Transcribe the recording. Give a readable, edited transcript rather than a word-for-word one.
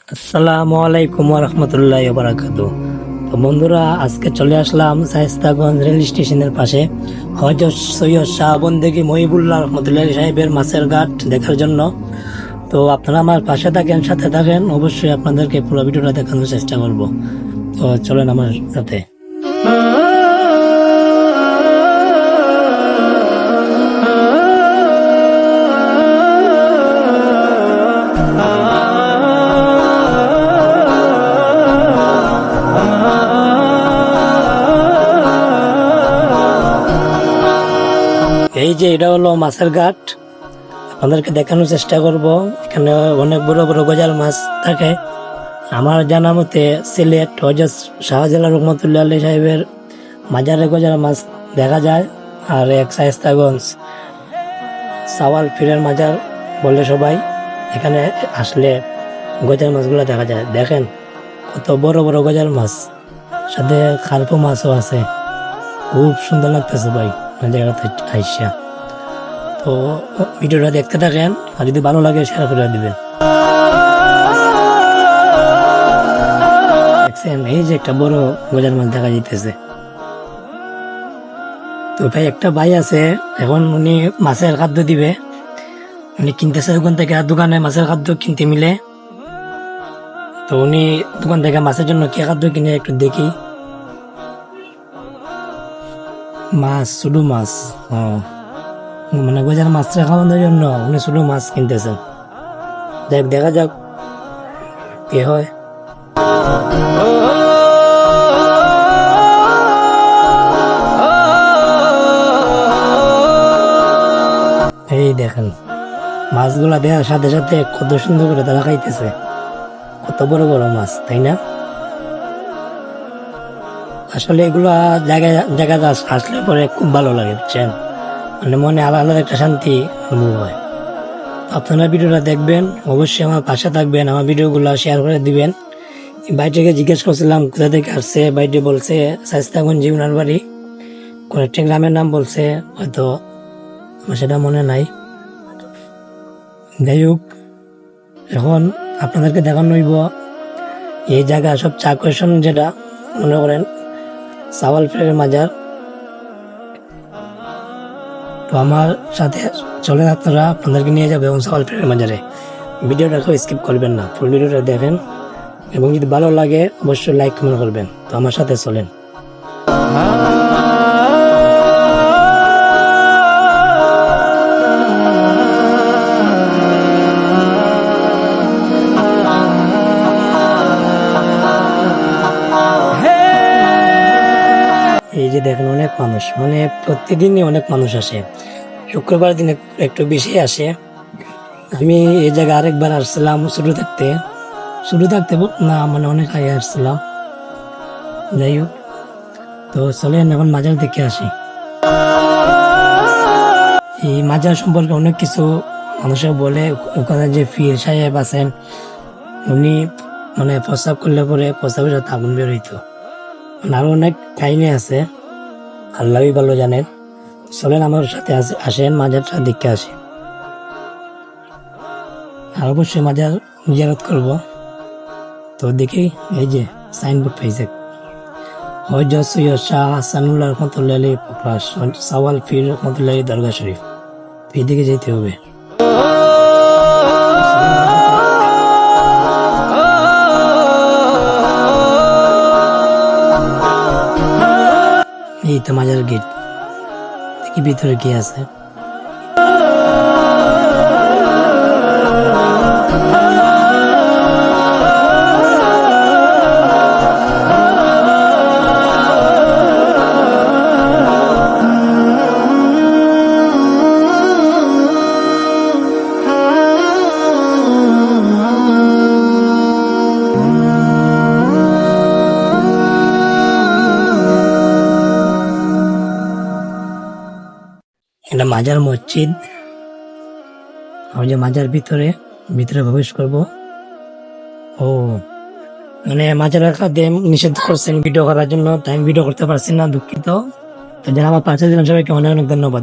আসসালামু আলাইকুম রহমতুল্লাহ বারাকাতু। তো বন্ধুরা, আজকে চলে আসলাম শায়েস্তাগঞ্জ রেল স্টেশনের পাশে হযরত সৈয়দ শাহ বন্দেগী মহিবুল্লাহ রহমতুল্লাহ সাহেবের মাছের ঘাট দেখার জন্য। তো আপনারা আমার পাশে থাকেন, সাথে থাকেন, অবশ্যই আপনাদেরকে পুরো ভিডিওটা দেখানোর চেষ্টা করব। তো চলেন আমার সাথে। এই যে এটা হলো মাছের ঘাট, আপনাদেরকে দেখানোর চেষ্টা করব। এখানে অনেক বড় বড় গজাল মাছ থাকে। আমার জানা মতে সিলেট হযরত শাহজালাল রহমতুল্লাহ আলাইহি সাহেবের মাজারে গজাল মাছ দেখা যায়। আর এক শায়েস্তাগঞ্জ সাওয়াল ফিরের মাজার বলে সবাই, এখানে আসলে গজাল মাছগুলো দেখা যায়। দেখেন কত বড় বড় গজাল মাছ, সাথে খারপো মাছও আছে। খুব সুন্দর লাগতেছে ভাই জায়গাটা আইসা। তো ভিডিওটা দেখতে থাকেন, আর যদি ভালো লাগে শেয়ার করে দিবেন। দেখছেন এই যে একটা বড় গজার মাছ দেখা যাইতেছে। তো ভাই একটা ভাই আছে, এখন উনি মাছের খাদ্য দিবে, উনি কিনতেছে দোকান থেকে। আর দোকানে মাছের খাদ্য কিনতে মিলে, তো উনি দোকান থেকে মাছের জন্য কি খাদ্য কিনে একটু দেখি। মাছ, শুধু মাছ, মানে গজার মাছটা খাওয়ানোর জন্য উনি শুধু মাছ কিনতেছেন। দেখা যাক কি হয়। এই দেখেন মাছগুলা দেওয়ার সাথে সাথে কত সুন্দর করে তারা খাইতেছে। কত বড় বড় মাছ, তাই না? আসলে এগুলা জায়গায় আসলে পরে খুব ভালো লাগে, বুঝছেন? মানে মনে আলাদা একটা শান্তি অনুভব হয়। আপনারা ভিডিওটা দেখবেন, অবশ্যই আমার পাশে থাকবেন, আমার ভিডিওগুলো শেয়ার করে দিবেন। বাইটিকে জিজ্ঞেস করছিলাম কোথা থেকে আসছে, বাইটি বলছে শায়েস্তাগঞ্জ উনার বাড়ি, কোন একটা গ্রামের নাম বলছে, হয়তো আমার সেটা মনে নাই। যাই হোক, এখন আপনাদেরকে দেখানো হইব এই জায়গা সবচেয়ে আকর্ষণ, যেটা মনে করেন সাওয়াল ফিরের মাজার। তো আমার সাথে চলেন, আপনাদেরকে নিয়ে যাবে এবং সাওয়াল ফিরের মাজারে। ভিডিওটা কেউ স্কিপ করবেন না, ফুল ভিডিওটা দেখেন, এবং যদি ভালো লাগে অবশ্যই লাইক কমেন্ট করবেন। তো আমার সাথে চলেন। এই যে দেখেন অনেক মানুষ, মানে প্রতিদিনই অনেক মানুষ আসে। শুক্রবার দিনে একটু বেশি আসে। আমি এই জায়গায় আরেকবার আসছিলাম শুরু থাকতে না, মানে অনেক আগে আসছিলাম। যাই হোক, তো চলেন এখন মাজার দেখে আসি। এই মাজার সম্পর্কে অনেক কিছু মানুষের বলে। ওখানে যে পীর সাহেব আছেন, উনি মানে প্রস্রাব করলে পরে প্রস্রাবের সাথে আগুন বের হইতো। আরো অনেক কাহিনী আছে, আল্লাহই ভালো জানেন। চলেন আমার সাথে আসেন, মাজারটা দেখে আসি। আর অবশ্যই মাজার জিয়ারত করব। তো দেখি এই যে সাইনবোর্ড পাইছে, হযরত সৈয়দ শাহ হাসানুল্লাহ রহমতুল্লাহ আলাইহি প্রকাশ সাওয়াল ফির রহমতুল্লাহ আলাইহি দরগা শরীফ। এদিকে যেতে হবে। এই তো মাজার গেট, দেখি ভিতরে কি আছে। এটা মাজার মসজিদ। ওই যে মাজার ভিতরে প্রবেশ করব। ও মানে মাজারের খাদ্যে নিষেধ করছেন ভিডিও করার জন্য, তাই আমি ভিডিও করতে পারছি না, দুঃখিত। তো যারা আমার পাশে দিলেন সবাইকে অনেক অনেক ধন্যবাদ।